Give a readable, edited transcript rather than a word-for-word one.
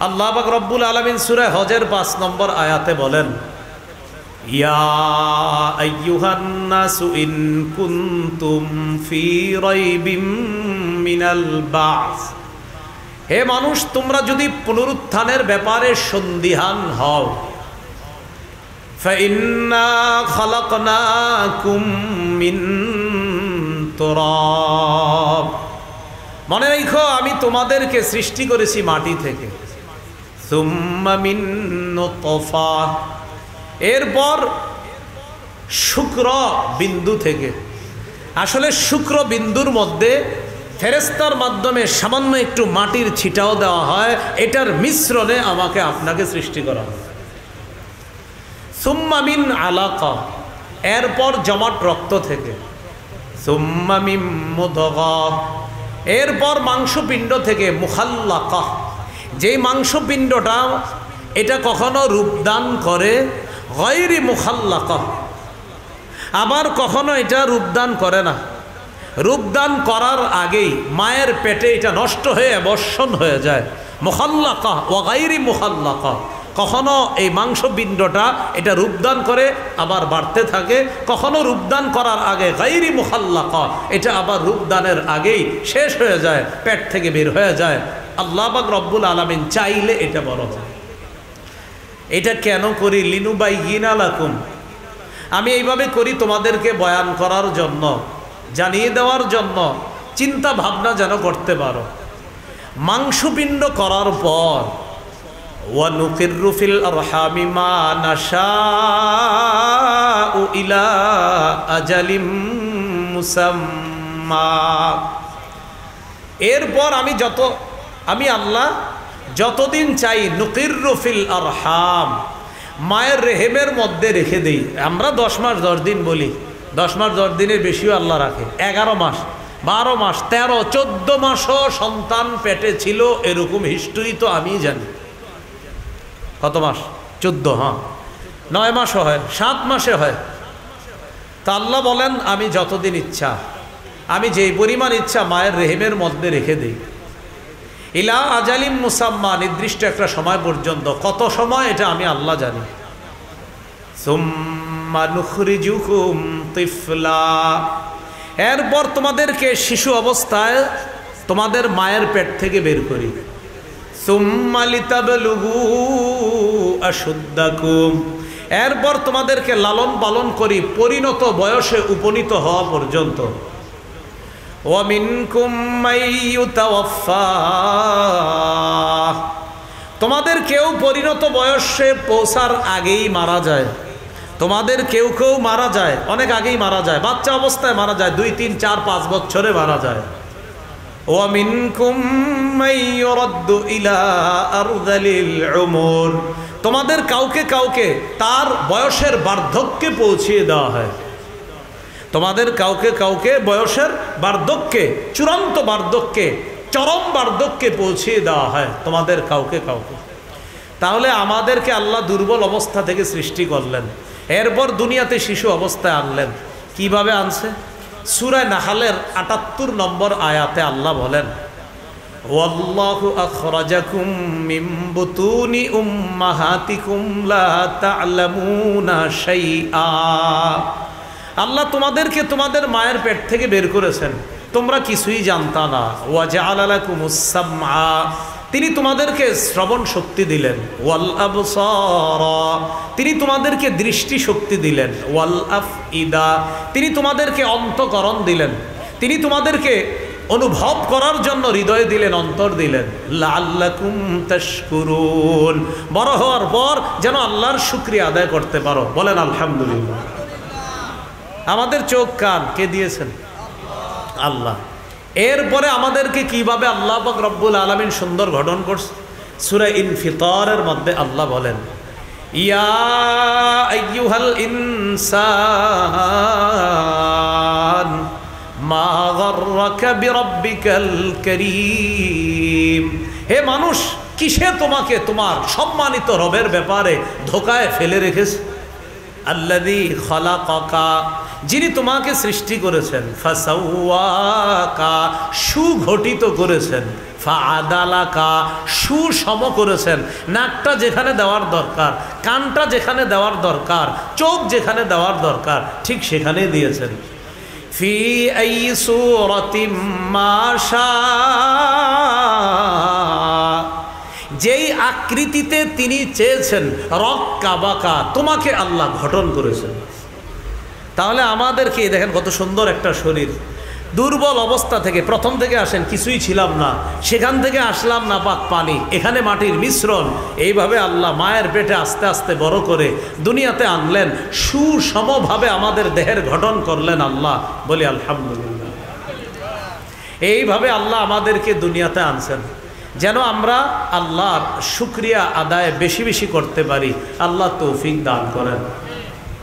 আল্লাহ পাক রব্বুল আলামিন সূরা হজের 5 নম্বর আয়াতে বলেন, ইয়া আইয়ুহান নাসু ইন কুনতুম ফি রাইবিম মিনাল বা'স, হে মানুষ তোমরা যদি পুনরুত্থানের ব্যাপারে সন্দিহান হও, ফাইন্না খালাকনাকুম মিন তুরাব, মনে রাখো আমি তোমাদেরকে সৃষ্টি করেছি মাটি থেকে, সুম্মা মিন নুতফা, এরপর শুক্র বিন্দু থেকে। আসলে শুক্র বিন্দুর মধ্যে ফেরেশতার মাধ্যমে সামান্য একটু মাটির ছিটাও দেওয়া হয়, এটার মিশ্রণে আমাকে আপনাকে সৃষ্টি করা হয়। সুম্মা মিন আলাকা, এরপর জমাট রক্ত থেকে, সুম্মা মিন মুদগা, এরপর মাংসপিণ্ড থেকে, মুখাল্লাকা, যেই মাংসপিণ্ডটা এটা কখনো রূপদান করে, গায়রি মুখাল্লাকা, আবার কখনো এটা রূপদান করে না। রূপদান করার আগেই মায়ের পেটে এটা নষ্ট হয়ে বর্ষণ হয়ে যায়, মুখাল্লাকা ওয়া গায়রি মুখাল্লাকা। কখনো এই মাংসপিণ্ডটা এটা রূপদান করে আবার বাড়তে থাকে, কখনো রূপদান করার আগে গায়রি মুখাল্লাকা, এটা আবার রূপদানের আগেই শেষ হয়ে যায়, পেট থেকে বের হয়ে যায়। আল্লাহ পাক রব্বুল আলামিন চাইলে এটা বড় হয়। এটা কেন করি? লিনুবাইয়িনা লাকুম, আমি এইভাবে করি তোমাদেরকে বয়ান করার জন্য, জানিয়ে দেওয়ার জন্য, চিন্তা ভাবনা যেন করতে পারো। মাংসপিণ্ড করার পর ওয়ানুকিররু ফিল আরহামি মা নাশাউ ইলা আজালিম মুসাম্মা, এরপর আমি আল্লাহ যতদিন চাই নুকিররু ফিল আরহাম, মায়ের রেহেমের মধ্যে রেখে দেই। আমরা 10 মাস 10 দিন বলি, 10 মাস 10 দিনের বেশিও আল্লাহ রাখে। 11 মাস 12 মাস 13 14 মাসও সন্তান পেটে ছিল, এরকম হিস্ট্রি তো আমি জানি। কত মাস? 14, হ্যাঁ 9 মাসও হয়, 7 মাসে হয়। তা আল্লাহ বলেন আমি যতদিন ইচ্ছা, আমি যেই পরিমাণ ইচ্ছা মায়ের রেহেমের মধ্যে রেখে দিই। ইলা আজালিম মুসাম্মা, নির্দিষ্ট একটা সময় পর্যন্ত। কত সময় এটা আমি আল্লাহ জানি। সুম্মা নুখরিজুকুম তিফলা, এরপর তোমাদেরকে শিশু অবস্থায় তোমাদের মায়ের পেট থেকে বের করি। সুম্মা লিতাবলুগু আশুদ্দাকুম, এরপর তোমাদেরকে লালন পালন করি পরিণত বয়সে উপনীত হওয়া পর্যন্ত। ওয়ামিনকুম মাইয়ুতাওয়াফা, তোমাদের কেউ পরিণত বয়সে পৌঁছার আগেই মারা যায়। তোমাদের কেউ কেউ মারা যায় অনেক আগেই মারা যায়, বাচ্চা অবস্থায় মারা যায়, 2, 3, 4, 5 বছরে মারা যায়। ওয়ামিনকুম মাইয়ুরাদ্দু ইলা আরযালিল উমুর, তোমাদের কাউকে কাউকে তার বয়সের বার্ধক্যে পৌঁছিয়ে দেওয়া হয়। তোমাদের কাউকে কাউকে বয়সের বার্ধক্যে, চূড়ান্ত বার্ধক্যে, চরম বার্ধক্যে পৌঁছিয়ে দেওয়া হয় তোমাদের কাউকে কাউকে। তাহলে আমাদেরকে আল্লাহ দুর্বল অবস্থা থেকে সৃষ্টি করলেন, এরপর দুনিয়াতে শিশু অবস্থায় আনলেন। কিভাবে আনছে? সূরা নাহলের ৭৮ নম্বর আয়াতে আল্লাহ বলেন, ওয়াল্লাহু আখরাজাকুম মিন বুতুনি উম্মাহাতিকুম লা তা'লামুনা শাইআ, আল্লাহ তোমাদেরকে তোমাদের মায়ের পেট থেকে বের করেছেন, তোমরা কিছুই জানতা না। ওয়া জাআলা লাকুমুস সামআ, তিনি তোমাদেরকে শ্রবণ শক্তি দিলেন। ওয়াল আবসারা, তিনি তোমাদেরকে দৃষ্টি শক্তি দিলেন। ওয়াল আফইদা, তিনি তোমাদেরকে অন্তঃকরণ দিলেন। তিনি তোমাদেরকে অনুভব করার জন্য হৃদয় দিলেন, অন্তর দিলেন। লাআল্লাকুম তাশকুরুন, বড় হওয়ার পর যেন আল্লাহর শুকরিয়া আদায় করতে পারো। বলেন আলহামদুলিল্লাহ। আমাদের চোখ কান কে দিয়েছেন? আল্লাহ। এরপরে আমাদেরকে কিভাবে আল্লাহ পাক রব্বুল আলামিন সুন্দর গঠন করছে, সূরা ইনফিতারের মধ্যে আল্লাহ বলেন, ইয়া আইয়ুহাল ইনসান মা গাররাকা বিরাব্বিকাল কারীম, হে মানুষ কিসে তোমাকে তোমার সম্মানিত রবের ব্যাপারে ধোকায় ফেলে রেখেছে। আল্লাযী খালাকাকা, যিনি তোমাকে সৃষ্টি করেছেন। ফাসাওয়াকা, সুগঠিত করেছেন। ফাআদালাকা, সুসম করেছেন। নাকটা যেখানে দেওয়ার দরকার, কানটা যেখানে দেওয়ার দরকার, চোখ যেখানে দেওয়ার দরকার, ঠিক সেখানেই দিয়েছেন। ফি আই সূরাতিম মা শাআ, যেই আকৃতিতে তিনি চেয়েছেন, রক্কাবাকা, তোমাকে আল্লাহ গঠন করেছেন। তাহলে আমাদেরকে দেখেন কত সুন্দর একটা শরীর, দুর্বল অবস্থা থেকে, প্রথম থেকে আসেন কিছুই ছিলাম না, সেখান থেকে আসলাম নাপাক পানি, এখানে মাটির মিশ্রণ, এইভাবে আল্লাহ মায়ের পেটে আস্তে আস্তে বড় করে দুনিয়াতে আনলেন, সুসমভাবে আমাদের দেহের গঠন করলেন আল্লাহ। বলি আলহামদুলিল্লাহ। এইভাবে আল্লাহ আমাদেরকে দুনিয়াতে আনছেন যেন আমরা আল্লাহর শুকরিয়া আদায় বেশি বেশি করতে পারি। আল্লাহ তৌফিক দান করেন।